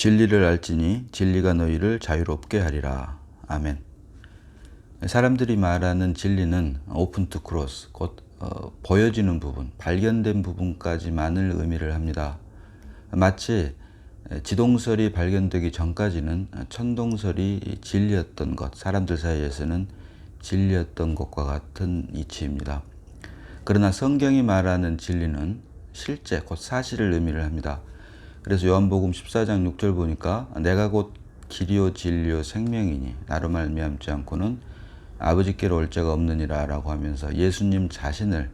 진리를 알지니 진리가 너희를 자유롭게 하리라. 아멘. 사람들이 말하는 진리는 오픈 투 크로스, 곧 보여지는 부분, 발견된 부분까지만을 의미를 합니다. 마치 지동설이 발견되기 전까지는 천동설이 진리였던 것, 사람들 사이에서는 진리였던 것과 같은 이치입니다. 그러나 성경이 말하는 진리는 실제, 곧 사실을 의미를 합니다. 그래서 요한복음 14장 6절 보니까 내가 곧 길이요 진리요 생명이니 나로 말미암지 않고는 아버지께로 올 자가 없느니라 라고 하면서 예수님 자신을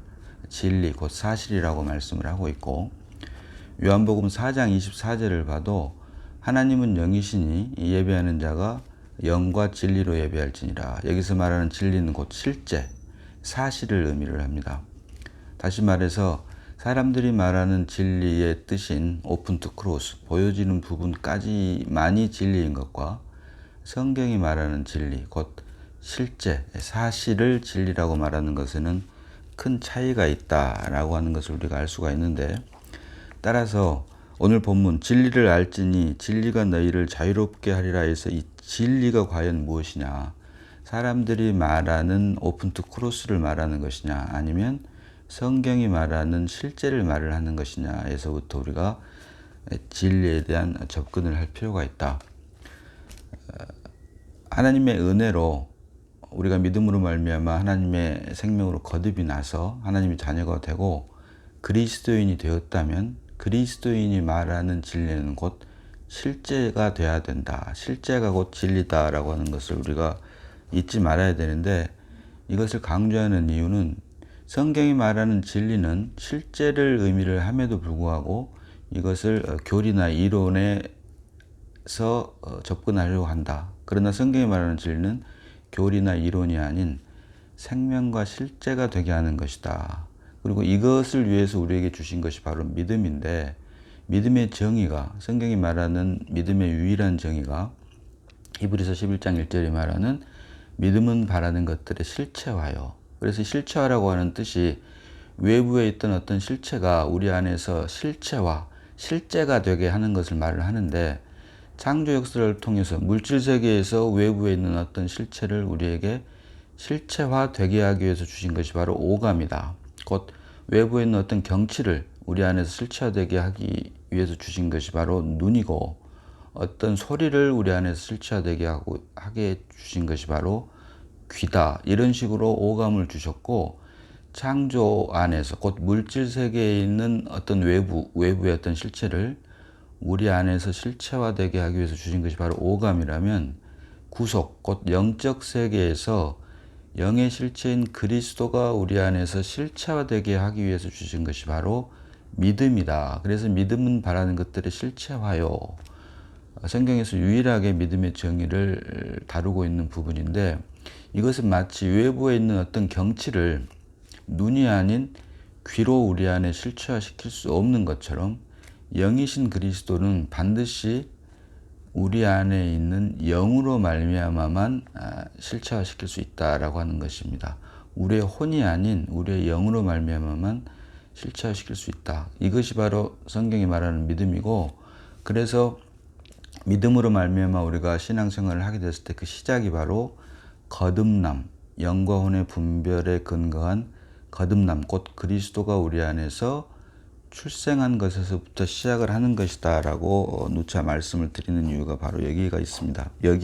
진리, 곧 사실이라고 말씀을 하고 있고, 요한복음 4장 24절을 봐도 하나님은 영이시니 예배하는 자가 영과 진리로 예배할지니라. 여기서 말하는 진리는 곧 실제, 사실을 의미를 합니다. 다시 말해서 사람들이 말하는 진리의 뜻인 오픈 투 크로스, 보여지는 부분까지만이 진리인 것과 성경이 말하는 진리, 곧 실제, 사실을 진리라고 말하는 것에는 큰 차이가 있다라고 하는 것을 우리가 알 수가 있는데, 따라서 오늘 본문 진리를 알지니 진리가 너희를 자유롭게 하리라 해서 이 진리가 과연 무엇이냐, 사람들이 말하는 오픈 투 크로스를 말하는 것이냐, 아니면 성경이 말하는 실제를 말을 하는 것이냐에서부터 우리가 진리에 대한 접근을 할 필요가 있다. 하나님의 은혜로 우리가 믿음으로 말미암아 하나님의 생명으로 거듭이 나서 하나님의 자녀가 되고 그리스도인이 되었다면 그리스도인이 말하는 진리는 곧 실제가 돼야 된다. 실제가 곧 진리다라고 하는 것을 우리가 잊지 말아야 되는데, 이것을 강조하는 이유는 성경이 말하는 진리는 실제를 의미를 함에도 불구하고 이것을 교리나 이론에서 접근하려고 한다. 그러나 성경이 말하는 진리는 교리나 이론이 아닌 생명과 실제가 되게 하는 것이다. 그리고 이것을 위해서 우리에게 주신 것이 바로 믿음인데, 믿음의 정의가, 성경이 말하는 믿음의 유일한 정의가 히브리서 11장 1절이 말하는 믿음은 바라는 것들의 실체화요. 그래서 실체화라고 하는 뜻이 외부에 있던 어떤 실체가 우리 안에서 실체화, 실제가 되게 하는 것을 말을 하는데, 창조 역사를 통해서 물질 세계에서 외부에 있는 어떤 실체를 우리에게 실체화 되게 하기 위해서 주신 것이 바로 오감이다. 곧 외부에 있는 어떤 경치를 우리 안에서 실체화되게 하기 위해서 주신 것이 바로 눈이고, 어떤 소리를 우리 안에서 실체화되게 하게 주신 것이 바로 귀다. 이런 식으로 오감을 주셨고, 창조 안에서 곧 물질 세계에 있는 어떤 외부의 어떤 실체를 우리 안에서 실체화되게 하기 위해서 주신 것이 바로 오감이라면, 구속, 곧 영적 세계에서 영의 실체인 그리스도가 우리 안에서 실체화되게 하기 위해서 주신 것이 바로 믿음이다. 그래서 믿음은 바라는 것들의 실체화요. 성경에서 유일하게 믿음의 정의를 다루고 있는 부분인데, 이것은 마치 외부에 있는 어떤 경치를 눈이 아닌 귀로 우리 안에 실체화시킬 수 없는 것처럼 영이신 그리스도는 반드시 우리 안에 있는 영으로 말미암아만 실체화시킬 수 있다라고 하는 것입니다. 우리의 혼이 아닌 우리의 영으로 말미암아만 실체화시킬 수 있다. 이것이 바로 성경이 말하는 믿음이고, 그래서 믿음으로 말미암아 우리가 신앙생활을 하게 됐을 때 그 시작이 바로 거듭남, 영과 혼의 분별에 근거한 거듭남, 곧 그리스도가 우리 안에서 출생한 것에서부터 시작을 하는 것이다 라고 누차 말씀을 드리는 이유가 바로 여기에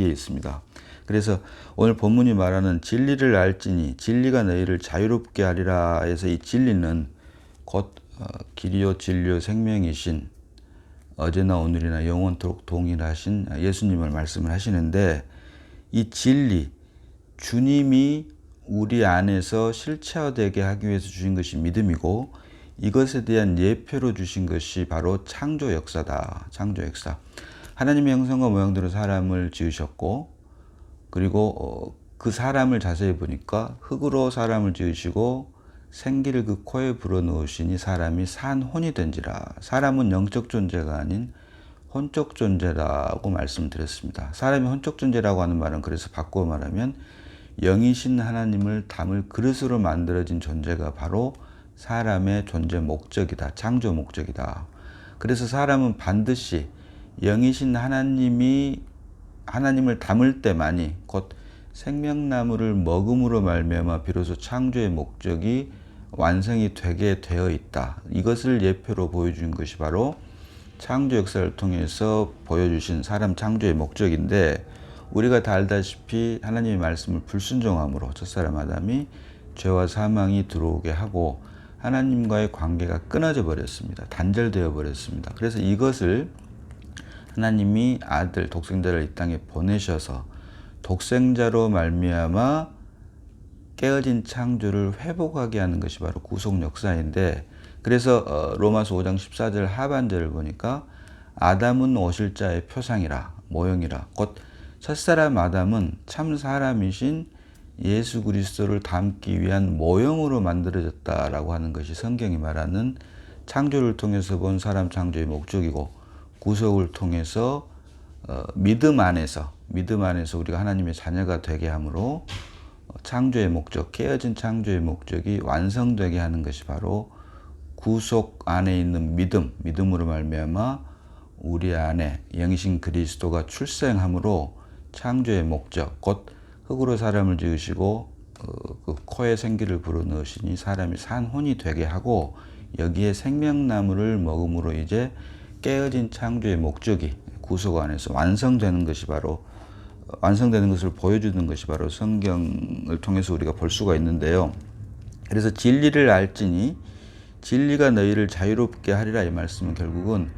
있습니다. 그래서 오늘 본문이 말하는 진리를 알지니 진리가 너희를 자유롭게 하리라 해서 이 진리는 곧 길이요 진리요 생명이신 어제나 오늘이나 영원토록 동일하신 예수님을 말씀을 하시는데, 이 진리, 주님이 우리 안에서 실체화되게 하기 위해서 주신 것이 믿음이고, 이것에 대한 예표로 주신 것이 바로 창조 역사다. 창조 역사. 하나님의 형상과 모양대로 사람을 지으셨고, 그리고 그 사람을 자세히 보니까 흙으로 사람을 지으시고 생기를 그 코에 불어넣으시니 사람이 산혼이 된지라. 사람은 영적 존재가 아닌 혼적 존재라고 말씀드렸습니다. 사람이 혼적 존재라고 하는 말은 그래서 바꾸어 말하면 영이신 하나님을 담을 그릇으로 만들어진 존재가 바로 사람의 존재 목적이다. 창조 목적이다. 그래서 사람은 반드시 영이신 하나님이 하나님을 닮을 때만이 곧 생명나무를 먹음으로 말미암아 비로소 창조의 목적이 완성이 되게 되어 있다. 이것을 예표로 보여준 것이 바로 창조 역사를 통해서 보여주신 사람 창조의 목적인데, 우리가 다 알다시피 하나님의 말씀을 불순종함으로 첫사람 아담이 죄와 사망이 들어오게 하고 하나님과의 관계가 끊어져 버렸습니다. 단절되어 버렸습니다. 그래서 이것을 하나님이 아들 독생자를 이 땅에 보내셔서 독생자로 말미암아 깨어진 창조를 회복하게 하는 것이 바로 구속 역사인데, 그래서 로마서 5장 14절 하반절을 보니까 아담은 오실 자의 표상이라 모형이라 곧 첫사람 아담은 참 사람이신 예수 그리스도를 닮기 위한 모형으로 만들어졌다라고 하는 것이 성경이 말하는 창조를 통해서 본 사람 창조의 목적이고, 구속을 통해서 믿음 안에서 우리가 하나님의 자녀가 되게 함으로 창조의 목적, 깨어진 창조의 목적이 완성되게 하는 것이 바로 구속 안에 있는 믿음으로 말미암아 우리 안에 영이신 그리스도가 출생함으로 창조의 목적, 곧 흙으로 사람을 지으시고 그 코에 생기를 불어넣으시니 사람이 산혼이 되게 하고 여기에 생명나무를 먹음으로 이제 깨어진 창조의 목적이 구속 안에서 완성되는 것을 보여주는 것이 바로 성경을 통해서 우리가 볼 수가 있는데요. 그래서 진리를 알지니 진리가 너희를 자유롭게 하리라, 이 말씀은 결국은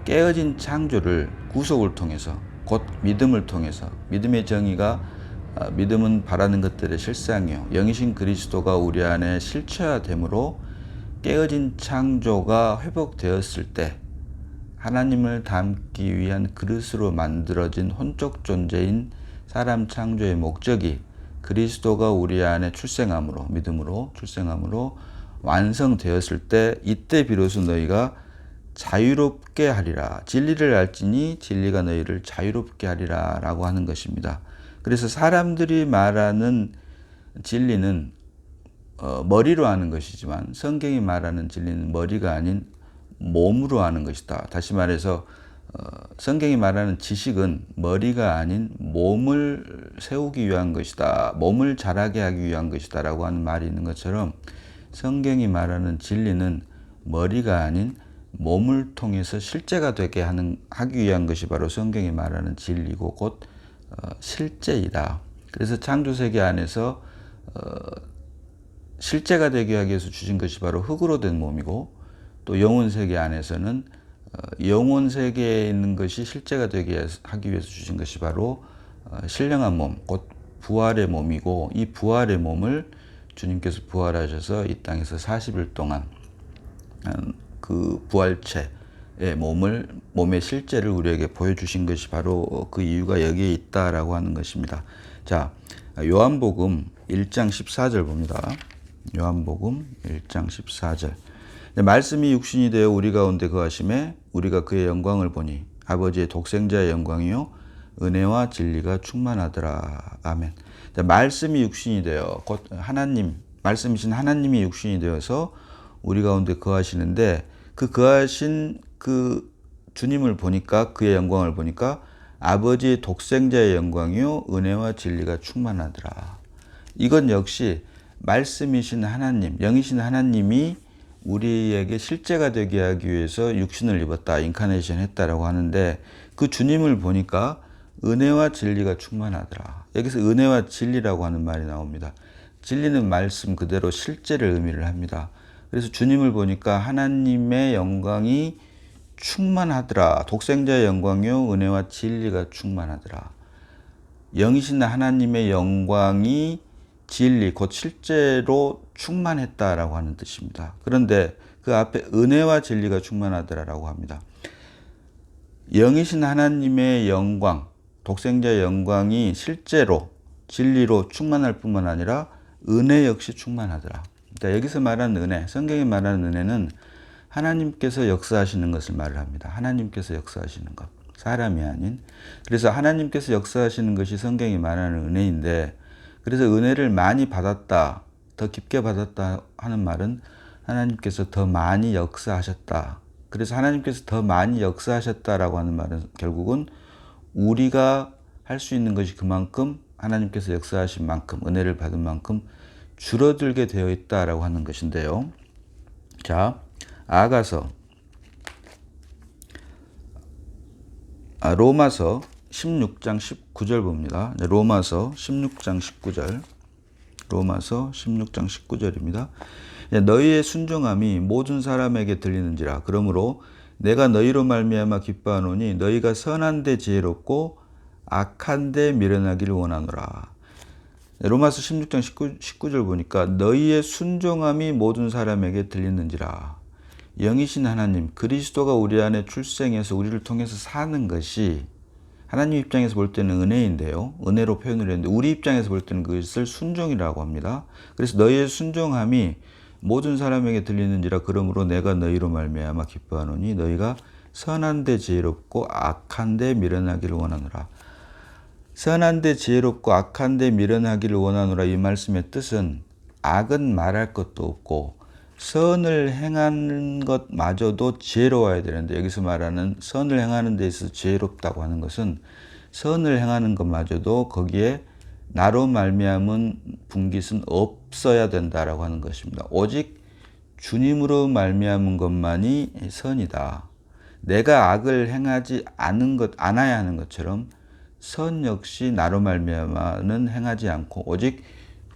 깨어진 창조를 구속을 통해서 곧 믿음을 통해서, 믿음의 정의가 믿음은 바라는 것들의 실상이요 영이신 그리스도가 우리 안에 실체화됨으로 깨어진 창조가 회복되었을 때 하나님을 닮기 위한 그릇으로 만들어진 혼적 존재인 사람 창조의 목적이 그리스도가 우리 안에 출생함으로, 믿음으로 출생함으로 완성되었을 때, 이때 비로소 너희가 자유롭게 하리라. 진리를 알지니 진리가 너희를 자유롭게 하리라 라고 하는 것입니다. 그래서 사람들이 말하는 진리는 머리로 하는 것이지만 성경이 말하는 진리는 머리가 아닌 몸으로 하는 것이다. 다시 말해서 성경이 말하는 지식은 머리가 아닌 몸을 세우기 위한 것이다. 몸을 자라게 하기 위한 것이다 라고 하는 말이 있는 것처럼, 성경이 말하는 진리는 머리가 아닌 몸을 통해서 실제가 되게 하기 위한 것이 바로 성경이 말하는 진리고 곧 실제이다. 그래서 창조세계 안에서 실제가 되게 하기 위해서 주신 것이 바로 흙으로 된 몸이고, 또 영혼세계 안에서는 영혼세계에 있는 것이 실제가 되게 하기 위해서 주신 것이 바로 신령한 몸, 곧 부활의 몸이고, 이 부활의 몸을 주님께서 부활하셔서 이 땅에서 40일 동안 그 부활체의 몸의 실제를 우리에게 보여주신 것이 바로 그 이유가 여기에 있다라고 하는 것입니다. 자, 요한복음 1장 14절 봅니다. 요한복음 1장 14절. 말씀이 육신이 되어 우리 가운데 거하심에 우리가 그의 영광을 보니 아버지의 독생자의 영광이요 은혜와 진리가 충만하더라. 아멘. 자, 말씀이 육신이 되어 곧 하나님, 말씀이신 하나님이 육신이 되어서 우리 가운데 거하시는데, 그 거하신 그 주님을 보니까, 그의 영광을 보니까 아버지의 독생자의 영광이요 은혜와 진리가 충만하더라. 이건 역시 말씀이신 하나님, 영이신 하나님이 우리에게 실제가 되게 하기 위해서 육신을 입었다, 인카네이션 했다라고 하는데, 그 주님을 보니까 은혜와 진리가 충만하더라. 여기서 은혜와 진리라고 하는 말이 나옵니다. 진리는 말씀 그대로 실제를 의미를 합니다. 그래서 주님을 보니까 하나님의 영광이 충만하더라. 독생자의 영광이요 은혜와 진리가 충만하더라. 영이신 하나님의 영광이 진리, 곧 실제로 충만했다라고 하는 뜻입니다. 그런데 그 앞에 은혜와 진리가 충만하더라라고 합니다. 영이신 하나님의 영광, 독생자의 영광이 실제로 진리로 충만할 뿐만 아니라 은혜 역시 충만하더라. 그러니까 여기서 말하는 은혜, 성경이 말하는 은혜는 하나님께서 역사하시는 것을 말을 합니다. 하나님께서 역사하시는 것, 사람이 아닌. 그래서 하나님께서 역사하시는 것이 성경이 말하는 은혜인데, 그래서 은혜를 많이 받았다, 더 깊게 받았다 하는 말은 하나님께서 더 많이 역사하셨다, 그래서 하나님께서 더 많이 역사하셨다라고 하는 말은 결국은 우리가 할 수 있는 것이 그만큼 하나님께서 역사하신 만큼 은혜를 받은 만큼 줄어들게 되어 있다라고 하는 것인데요. 자, 로마서 16장 19절 봅니다. 로마서 16장 19절. 로마서 16장 19절입니다. 너희의 순종함이 모든 사람에게 들리는지라. 그러므로 내가 너희로 말미암아 기뻐하노니 너희가 선한 데 지혜롭고 악한 데 미련하기를 원하노라. 로마서 16장 19절 보니까 너희의 순종함이 모든 사람에게 들리는지라. 영이신 하나님, 그리스도가 우리 안에 출생해서 우리를 통해서 사는 것이 하나님 입장에서 볼 때는 은혜인데요. 은혜로 표현을 했는데 우리 입장에서 볼 때는 그것을 순종이라고 합니다. 그래서 너희의 순종함이 모든 사람에게 들리는지라. 그러므로 내가 너희로 말미암아 기뻐하노니 너희가 선한 데 지혜롭고 악한 데 미련하기를 원하노라. 선한 데 지혜롭고 악한 데 미련하기를 원하노라. 이 말씀의 뜻은 악은 말할 것도 없고 선을 행하는 것마저도 지혜로워야 되는데, 여기서 말하는 선을 행하는 데 있어서 지혜롭다고 하는 것은 선을 행하는 것마저도 거기에 나로 말미암은 분깃은 없어야 된다라고 하는 것입니다. 오직 주님으로 말미암은 것만이 선이다. 내가 악을 행하지 않아야 하는 것처럼 선 역시 나로 말미암아는 행하지 않고 오직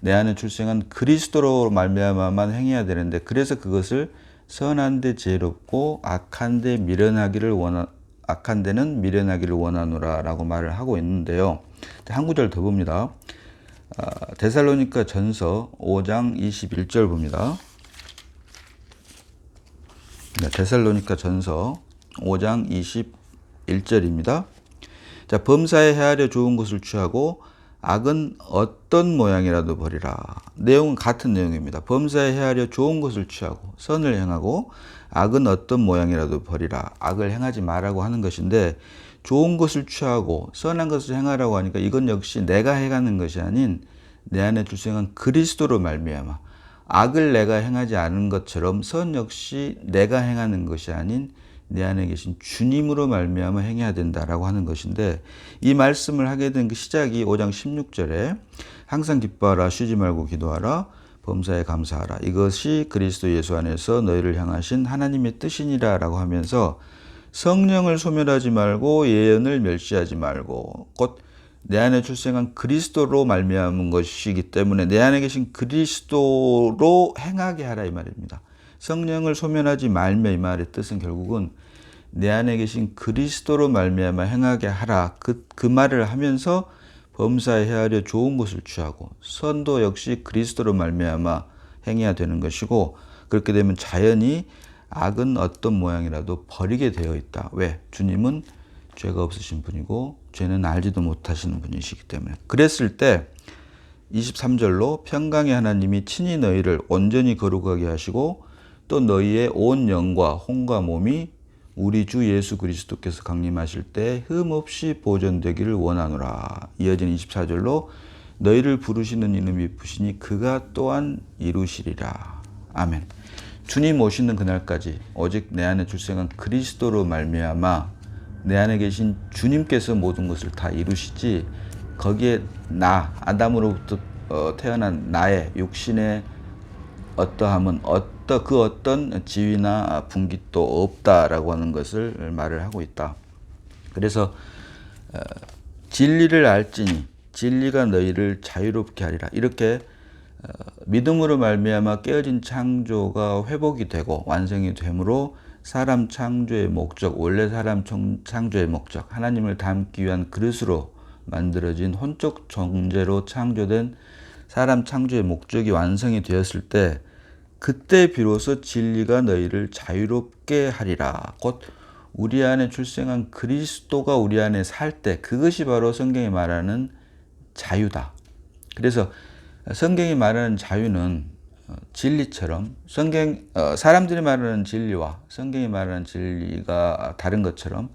내 안에 출생한 그리스도로 말미암아만 행해야 되는데, 그래서 그것을 선한 데 지혜롭고 악한 데는 미련하기를 원하노라라고 말을 하고 있는데요. 한 구절 더 봅니다. 데살로니가 전서 5장 21절 봅니다. 데살로니가 전서 5장 21절입니다. 자, 범사에 헤아려 좋은 것을 취하고 악은 어떤 모양이라도 버리라. 내용은 같은 내용입니다. 범사에 헤아려 좋은 것을 취하고 선을 행하고 악은 어떤 모양이라도 버리라. 악을 행하지 말라고 하는 것인데, 좋은 것을 취하고 선한 것을 행하라고 하니까 이건 역시 내가 행하는 것이 아닌 내 안에 출생한 그리스도로 말미암아 악을 내가 행하지 않은 것처럼 선 역시 내가 행하는 것이 아닌 내 안에 계신 주님으로 말미암아 행해야 된다라고 하는 것인데, 이 말씀을 하게 된 그 시작이 5장 16절에 항상 기뻐하라, 쉬지 말고 기도하라, 범사에 감사하라, 이것이 그리스도 예수 안에서 너희를 향하신 하나님의 뜻이니라 라고 하면서 성령을 소멸하지 말고 예언을 멸시하지 말고 곧 내 안에 출생한 그리스도로 말미암은 것이기 때문에 내 안에 계신 그리스도로 행하게 하라 이 말입니다. 성령을 소멸하지 말며 이 말의 뜻은 결국은 내 안에 계신 그리스도로 말미암아 행하게 하라. 그 말을 하면서 범사에 헤아려 좋은 것을 취하고 선도 역시 그리스도로 말미암아 행해야 되는 것이고, 그렇게 되면 자연히 악은 어떤 모양이라도 버리게 되어 있다. 왜? 주님은 죄가 없으신 분이고 죄는 알지도 못하시는 분이시기 때문에. 그랬을 때 23절로 평강의 하나님이 친히 너희를 온전히 거룩하게 하시고 또 너희의 온 영과 혼과 몸이 우리 주 예수 그리스도께서 강림하실 때 흠없이 보존되기를 원하노라. 이어진 24절로 너희를 부르시는 이는 미쁘시니 그가 또한 이루시리라. 아멘. 주님 오시는 그날까지 오직 내 안에 출생한 그리스도로 말미암아 내 안에 계신 주님께서 모든 것을 다 이루시지, 거기에 아담으로부터 태어난 나의 육신의 어떠함은 그 어떤 지위나 분깃도 없다라고 하는 것을 말을 하고 있다. 그래서 진리를 알지니 진리가 너희를 자유롭게 하리라. 이렇게 믿음으로 말미암아 깨어진 창조가 회복이 되고 완성이 되므로 사람 창조의 목적, 원래 사람 창조의 목적, 하나님을 닮기 위한 그릇으로 만들어진 혼적 존재로 창조된 사람 창조의 목적이 완성이 되었을 때, 그때 비로소 진리가 너희를 자유롭게 하리라. 곧 우리 안에 출생한 그리스도가 우리 안에 살 때, 그것이 바로 성경이 말하는 자유다. 그래서 성경이 말하는 자유는 진리처럼 사람들이 말하는 진리와 성경이 말하는 진리가 다른 것처럼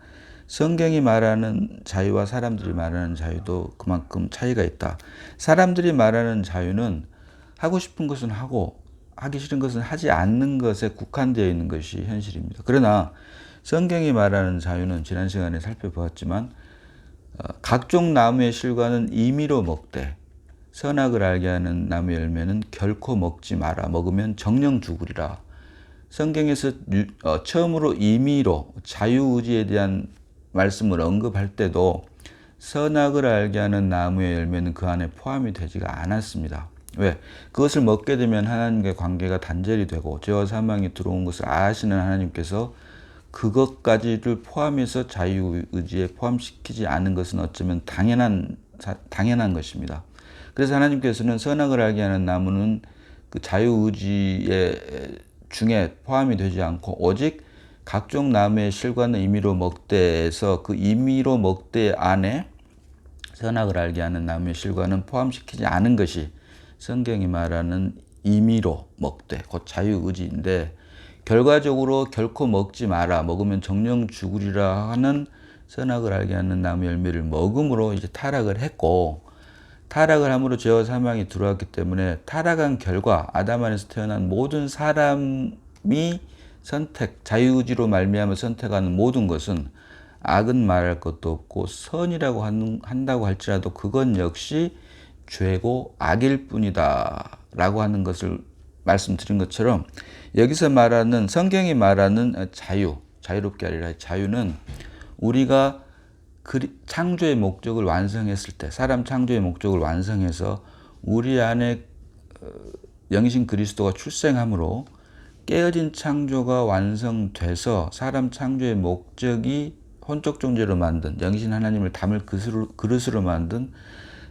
성경이 말하는 자유와 사람들이 말하는 자유도 그만큼 차이가 있다. 사람들이 말하는 자유는 하고 싶은 것은 하고 하기 싫은 것은 하지 않는 것에 국한되어 있는 것이 현실입니다. 그러나 성경이 말하는 자유는 지난 시간에 살펴보았지만 각종 나무의 실과는 임의로 먹되 선악을 알게 하는 나무 열매는 결코 먹지 마라. 먹으면 정령 죽으리라. 성경에서 처음으로 임의로 자유의지에 대한 말씀을 언급할 때도 선악을 알게 하는 나무의 열매는 그 안에 포함이 되지가 않았습니다. 왜? 그것을 먹게 되면 하나님과의 관계가 단절이 되고 죄와 사망이 들어온 것을 아시는 하나님께서 그것까지를 포함해서 자유의지에 포함시키지 않은 것은 어쩌면 당연한 것입니다. 그래서 하나님께서는 선악을 알게 하는 나무는 그 자유의지의 중에 포함이 되지 않고 오직 각종 나무의 실과는 임의로 먹되에서 그 임의로 먹되 안에 선악을 알게 하는 나무의 실과는 포함시키지 않은 것이 성경이 말하는 임의로 먹되 곧 자유의지인데 결과적으로 결코 먹지 마라. 먹으면 정령 죽으리라 하는 선악을 알게 하는 나무 열매를 먹음으로 이제 타락을 했고 타락을 함으로 죄와 사망이 들어왔기 때문에 타락한 결과 아담 안에서 태어난 모든 사람이 자유의지로 말미암아 선택하는 모든 것은 악은 말할 것도 없고 선이라고 한다고 할지라도 그건 역시 죄고 악일 뿐이다 라고 하는 것을 말씀드린 것처럼 여기서 말하는 성경이 말하는 자유롭게 하리라 자유는 우리가 창조의 목적을 완성했을 때 사람 창조의 목적을 완성해서 우리 안에 영신 그리스도가 출생함으로 깨어진 창조가 완성돼서 사람 창조의 목적이 혼적 존재로 만든 영신 하나님을 담을 그릇으로 만든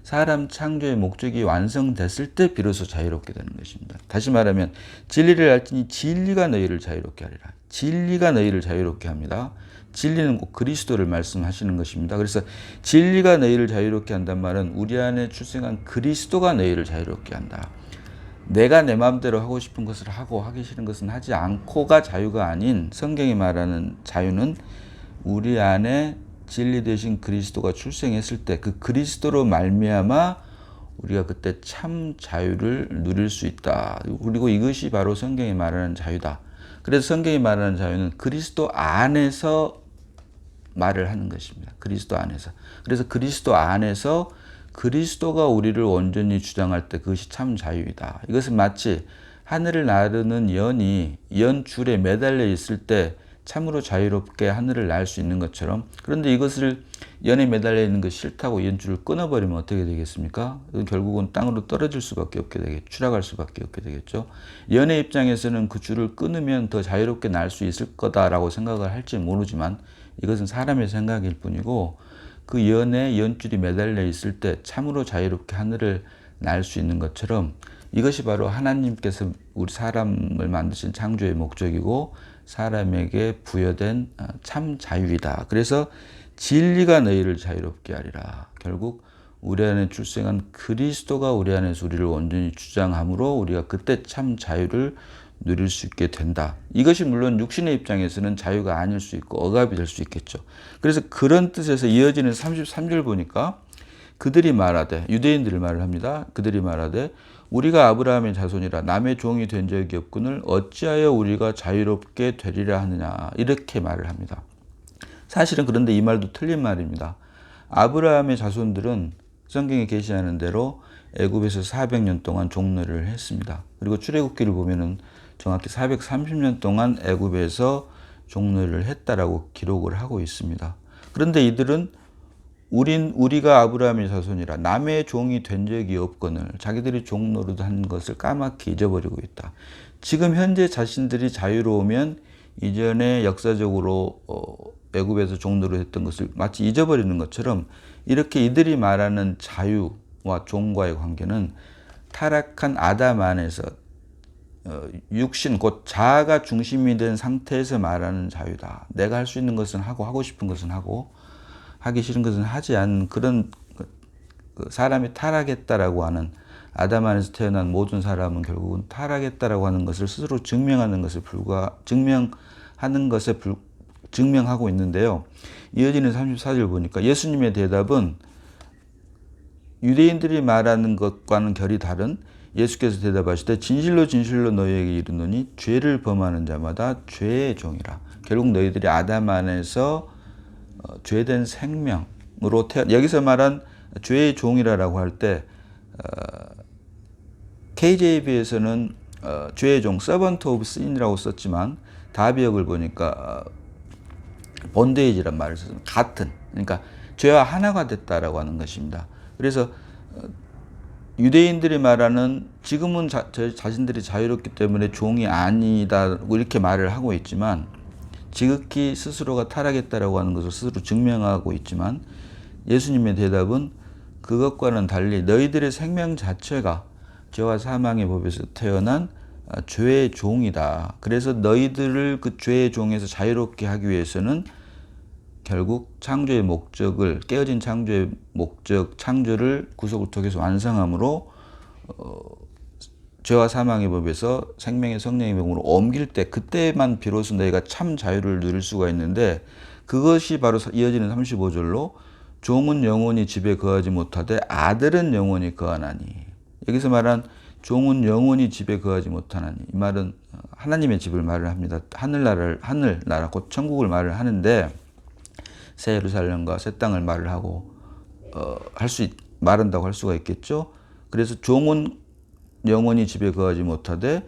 사람 창조의 목적이 완성됐을 때 비로소 자유롭게 되는 것입니다. 다시 말하면 진리를 알지니 진리가 너희를 자유롭게 하리라. 진리가 너희를 자유롭게 합니다. 진리는 꼭 그리스도를 말씀하시는 것입니다. 그래서 진리가 너희를 자유롭게 한단 말은 우리 안에 출생한 그리스도가 너희를 자유롭게 한다. 내가 내 마음대로 하고 싶은 것을 하고 하기 싫은 것은 하지 않고가 자유가 아닌 성경이 말하는 자유는 우리 안에 진리 되신 그리스도가 출생했을 때 그 그리스도로 말미암아 우리가 그때 참 자유를 누릴 수 있다. 그리고 이것이 바로 성경이 말하는 자유다. 그래서 성경이 말하는 자유는 그리스도 안에서 말을 하는 것입니다. 그리스도 안에서. 그래서 그리스도 안에서 그리스도가 우리를 온전히 주장할 때 그것이 참 자유이다. 이것은 마치 하늘을 나르는 연이 연줄에 매달려 있을 때 참으로 자유롭게 하늘을 날 수 있는 것처럼 그런데 이것을 연에 매달려 있는 것이 싫다고 연줄을 끊어버리면 어떻게 되겠습니까? 결국은 땅으로 떨어질 수밖에 없게 되겠죠. 추락할 수밖에 없게 되겠죠. 연의 입장에서는 그 줄을 끊으면 더 자유롭게 날 수 있을 거다라고 생각을 할지 모르지만 이것은 사람의 생각일 뿐이고 그 연에 연줄이 매달려 있을 때 참으로 자유롭게 하늘을 날 수 있는 것처럼 이것이 바로 하나님께서 우리 사람을 만드신 창조의 목적이고 사람에게 부여된 참 자유이다. 그래서 진리가 너희를 자유롭게 하리라. 결국 우리 안에 출생한 그리스도가 우리 안에서 우리를 온전히 주장함으로 우리가 그때 참 자유를 누릴 수 있게 된다. 이것이 물론 육신의 입장에서는 자유가 아닐 수 있고 억압이 될 수 있겠죠. 그래서 그런 뜻에서 이어지는 33절 보니까 그들이 말하되 유대인들을 말을 합니다. 그들이 말하되 우리가 아브라함의 자손이라 남의 종이 된 적이 없거늘 어찌하여 우리가 자유롭게 되리라 하느냐 이렇게 말을 합니다. 사실은 그런데 이 말도 틀린 말입니다. 아브라함의 자손들은 성경에 계시하는 대로 애굽에서 400년 동안 종노릇을 했습니다. 그리고 출애굽기를 보면은 정확히 430년 동안 애굽에서 종노릇을 했다라고 기록을 하고 있습니다. 그런데 이들은 우리가 아브라함의 자손이라 남의 종이 된 적이 없거늘 자기들이 종노릇한 것을 까맣게 잊어버리고 있다. 지금 현재 자신들이 자유로우면 이전에 역사적으로 애굽에서 종노릇했던 것을 마치 잊어버리는 것처럼 이렇게 이들이 말하는 자유와 종과의 관계는 타락한 아담 안에서 육신 곧 자아가 중심이 된 상태에서 말하는 자유다. 내가 할 수 있는 것은 하고 싶은 것은 하고 하기 싫은 것은 하지 않는 그런 사람이 타락했다라고 하는 아담 안에서 태어난 모든 사람은 결국은 타락했다라고 하는 것을 스스로 증명하는 것에 증명하고 있는데요. 이어지는 34절 보니까 예수님의 대답은 유대인들이 말하는 것과는 결이 다른 예수께서 대답하시되 진실로 진실로 너희에게 이르노니 죄를 범하는 자마다 죄의 종이라. 결국 너희들이 아담 안에서 죄된 생명으로 여기서 말한 죄의 종이라고 할 때 KJV에서는 죄의 종, servant of sin이라고 썼지만 다비역을 보니까 본데이지란 말을 써서 같은, 그러니까 죄와 하나가 됐다라고 하는 것입니다. 그래서 유대인들이 말하는 지금은 자신들이 자유롭기 때문에 종이 아니다 이렇게 말을 하고 있지만 지극히 스스로가 타락했다라고 하는 것을 스스로 증명하고 있지만 예수님의 대답은 그것과는 달리 너희들의 생명 자체가 죄와 사망의 법에서 태어난 죄의 종이다. 그래서 너희들을 그 죄의 종에서 자유롭게 하기 위해서는 결국 창조의 목적을, 깨어진 창조의 목적, 창조를 구속을 통해서 완성함으로 죄와 사망의 법에서 생명의 성령의 법으로 옮길 때 그때만 비로소 너희가 참 자유를 누릴 수가 있는데 그것이 바로 이어지는 35절로 종은 영원히 집에 거하지 못하되 아들은 영원히 거하나니. 여기서 말한 종은 영원히 집에 거하지 못하나니 이 말은 하나님의 집을 말을 합니다. 하늘나라 곧 천국을 말을 하는데 새 예루살렘과 새 땅을 말을 하고 말한다고 할 수가 있겠죠. 그래서 종은 영원히 집에 거하지 못하되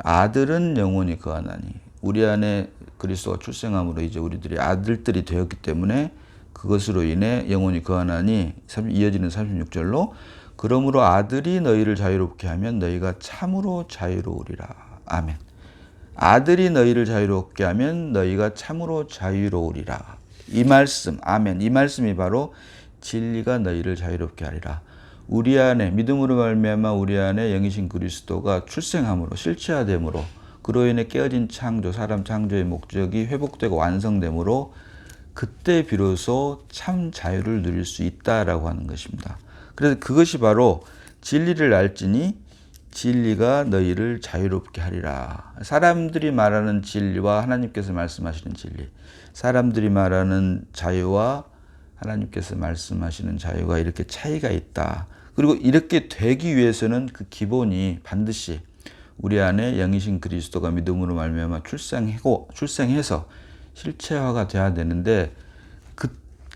아들은 영원히 거하나니. 우리 안에 그리스도가 출생함으로 이제 우리들이 아들들이 되었기 때문에 그것으로 인해 영원히 거하나니. 이어지는 36절로 그러므로 아들이 너희를 자유롭게 하면 너희가 참으로 자유로우리라. 아멘. 아들이 너희를 자유롭게 하면 너희가 참으로 자유로우리라. 이 말씀, 아멘. 이 말씀이 바로 진리가 너희를 자유롭게 하리라. 우리 안에 믿음으로 말미암아 우리 안에 영이신 그리스도가 출생함으로 실체화됨으로 그로 인해 깨어진 창조, 사람 창조의 목적이 회복되고 완성됨으로 그때 비로소 참 자유를 누릴 수 있다라고 하는 것입니다. 그래서 그것이 바로 진리를 알지니 진리가 너희를 자유롭게 하리라. 사람들이 말하는 진리와 하나님께서 말씀하시는 진리, 사람들이 말하는 자유와 하나님께서 말씀하시는 자유가 이렇게 차이가 있다. 그리고 이렇게 되기 위해서는 그 기본이 반드시 우리 안에 영이신 그리스도가 믿음으로 말미암아 출생해서 실체화가 돼야 되는데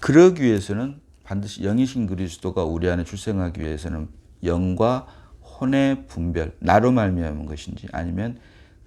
그러기 위해서는 반드시 영이신 그리스도가 우리 안에 출생하기 위해서는 영과 혼의 분별, 나로 말미암은 것인지 아니면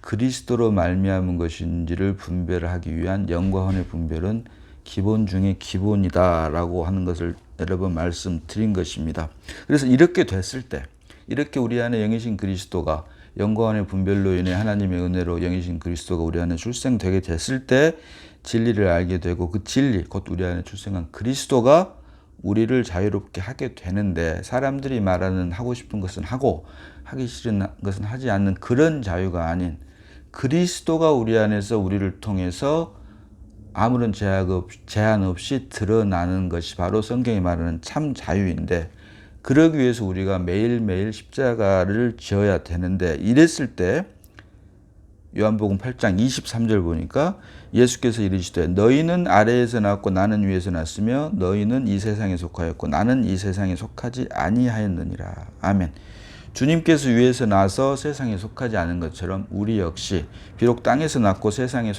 그리스도로 말미암은 것인지를 분별하기 위한 영과 혼의 분별은 기본 중에 기본이다라고 하는 것을 여러 번 말씀드린 것입니다. 그래서 이렇게 됐을 때, 이렇게 우리 안에 영이신 그리스도가 영과 혼의 분별로 인해 하나님의 은혜로 영이신 그리스도가 우리 안에 출생되게 됐을 때 진리를 알게 되고 그 진리, 곧 우리 안에 출생한 그리스도가 우리를 자유롭게 하게 되는데 사람들이 말하는 하고 싶은 것은 하고 하기 싫은 것은 하지 않는 그런 자유가 아닌 그리스도가 우리 안에서 우리를 통해서 아무런 제한 없이 드러나는 것이 바로 성경이 말하는 참 자유인데 그러기 위해서 우리가 매일매일 십자가를 지어야 되는데 이랬을 때 요한복음 8장 23절 보니까 예수께서 이르시되 너희는 아래에서 났고 나는 위에서 났으며 너희는 이 세상에 속하였고 나는 이 세상에 속하지 아니하였느니라. 아멘. 주님께서 위에서 나서 세상에 속하지 않은 것처럼 우리 역시 비록 땅에서 났고 세상에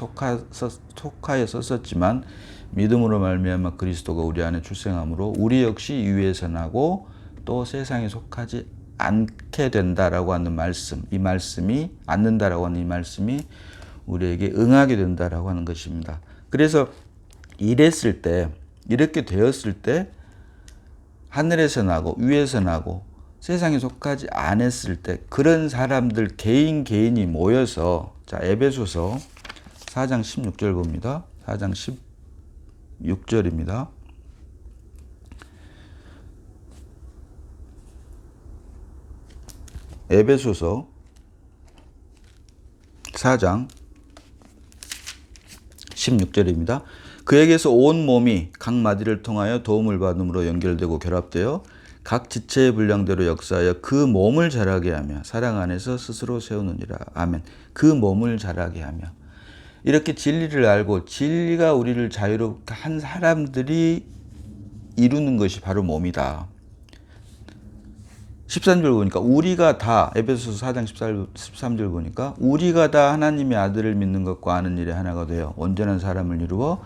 속하였었지만 믿음으로 말미암아 그리스도가 우리 안에 출생함으로 우리 역시 위에서 나고 또 세상에 속하지 않게 된다라고 하는 말씀, 이 말씀이 않는다라고 하는 이 말씀이 우리에게 응하게 된다라고 하는 것입니다. 그래서 이랬을 때, 이렇게 되었을 때 하늘에서 나고 위에서 나고 세상에 속하지 않았을 때 그런 사람들 개인이 모여서 자 에베소서 4장 16절 봅니다. 4장 16절입니다. 에베소서 4장 16절입니다. 그에게서 온 몸이 각 마디를 통하여 도움을 받음으로 연결되고 결합되어 각 지체의 분량대로 역사하여 그 몸을 자라게 하며 사랑 안에서 스스로 세우느니라. 아멘. 그 몸을 자라게 하며 이렇게 진리를 알고 진리가 우리를 자유롭게 한 사람들이 이루는 것이 바로 몸이다. 13절 보니까 우리가 다, 에베소서 4장 13절 보니까 우리가 다 하나님의 아들을 믿는 것과 아는 일에 하나가 되어 온전한 사람을 이루어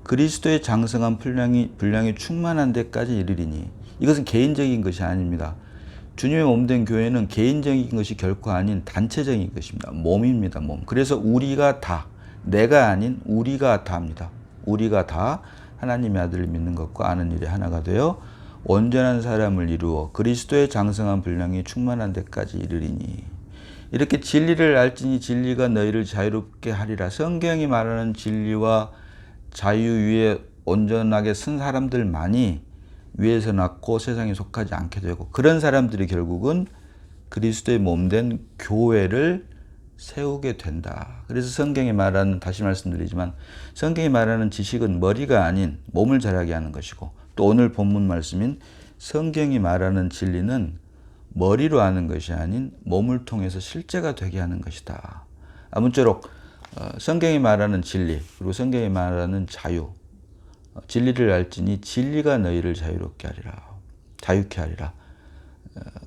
그리스도의 장성한 분량이 충만한 데까지 이르리니. 이것은 개인적인 것이 아닙니다. 주님의 몸된 교회는 개인적인 것이 결코 아닌 단체적인 것입니다. 몸입니다. 몸. 그래서 우리가 다, 내가 아닌 우리가 다입니다. 우리가 다 하나님의 아들을 믿는 것과 아는 일에 하나가 되어 온전한 사람을 이루어 그리스도의 장성한 분량이 충만한 데까지 이르리니. 이렇게 진리를 알지니 진리가 너희를 자유롭게 하리라. 성경이 말하는 진리와 자유 위에 온전하게 선 사람들만이 위에서 낳고 세상에 속하지 않게 되고, 그런 사람들이 결국은 그리스도의 몸된 교회를 세우게 된다. 그래서 성경이 말하는, 다시 말씀드리지만 성경이 말하는 지식은 머리가 아닌 몸을 자라게 하는 것이고, 또 오늘 본문 말씀인 성경이 말하는 진리는 머리로 아는 것이 아닌 몸을 통해서 실제가 되게 하는 것이다. 아무쪼록 성경이 말하는 진리, 그리고 성경이 말하는 자유, 진리를 알지니 진리가 너희를 자유롭게 하리라. 자유케 하리라.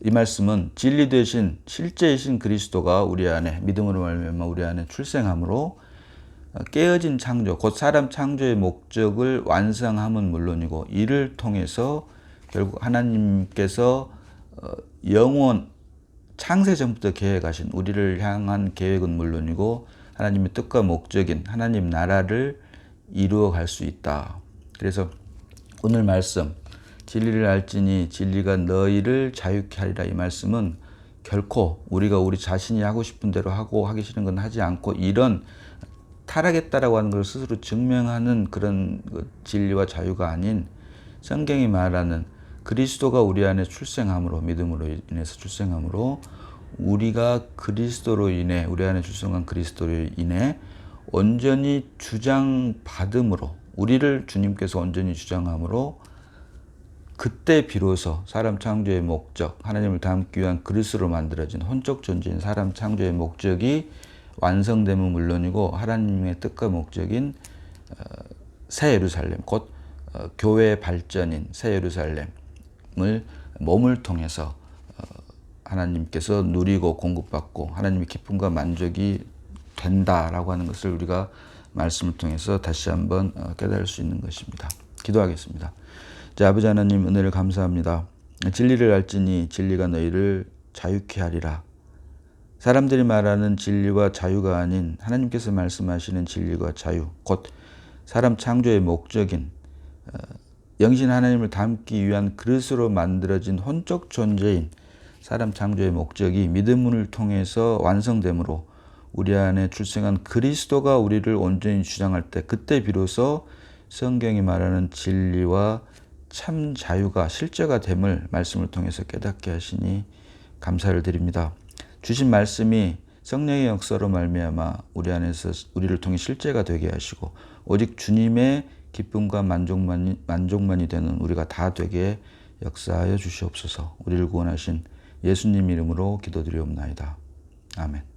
이 말씀은 진리 되신 실제이신 그리스도가 우리 안에, 믿음으로 말미암아 우리 안에 출생함으로 깨어진 창조, 곧 사람 창조의 목적을 완성함은 물론이고, 이를 통해서 결국 하나님께서 영원 창세 전부터 계획하신 우리를 향한 계획은 물론이고 하나님의 뜻과 목적인 하나님 나라를 이루어 갈 수 있다. 그래서 오늘 말씀, 진리를 알지니 진리가 너희를 자유케 하리라, 이 말씀은 결코 우리가 우리 자신이 하고 싶은 대로 하고 하기 싫은 건 하지 않고 이런 타락했다라고 하는 걸 스스로 증명하는 그런 진리와 자유가 아닌, 성경이 말하는 그리스도가 우리 안에 출생함으로, 믿음으로 인해서 출생함으로 우리가 그리스도로 인해, 우리 안에 출생한 그리스도로 인해 온전히 주장받음으로, 우리를 주님께서 온전히 주장함으로 그때 비로소 사람 창조의 목적, 하나님을 닮기 위한 그릇으로 만들어진 혼적 존재인 사람 창조의 목적이 완성됨은 물론이고 하나님의 뜻과 목적인 새 예루살렘, 곧 교회의 발전인 새 예루살렘을 몸을 통해서 하나님께서 누리고 공급받고 하나님의 기쁨과 만족이 된다라고 하는 것을 우리가 말씀을 통해서 다시 한번 깨달을 수 있는 것입니다. 기도하겠습니다. 자, 아버지 하나님, 은혜를 감사합니다. 진리를 알지니 진리가 너희를 자유케 하리라. 사람들이 말하는 진리와 자유가 아닌 하나님께서 말씀하시는 진리와 자유, 곧 사람 창조의 목적인 영신 하나님을 닮기 위한 그릇으로 만들어진 혼적 존재인 사람 창조의 목적이 믿음을 통해서 완성됨으로 우리 안에 출생한 그리스도가 우리를 온전히 주장할 때, 그때 비로소 성경이 말하는 진리와 참 자유가 실제가 됨을 말씀을 통해서 깨닫게 하시니 감사를 드립니다. 주신 말씀이 성령의 역사로 말미암아 우리 안에서 우리를 통해 실제가 되게 하시고 오직 주님의 기쁨과 만족만이 되는 우리가 다 되게 역사하여 주시옵소서. 우리를 구원하신 예수님 이름으로 기도드리옵나이다. 아멘.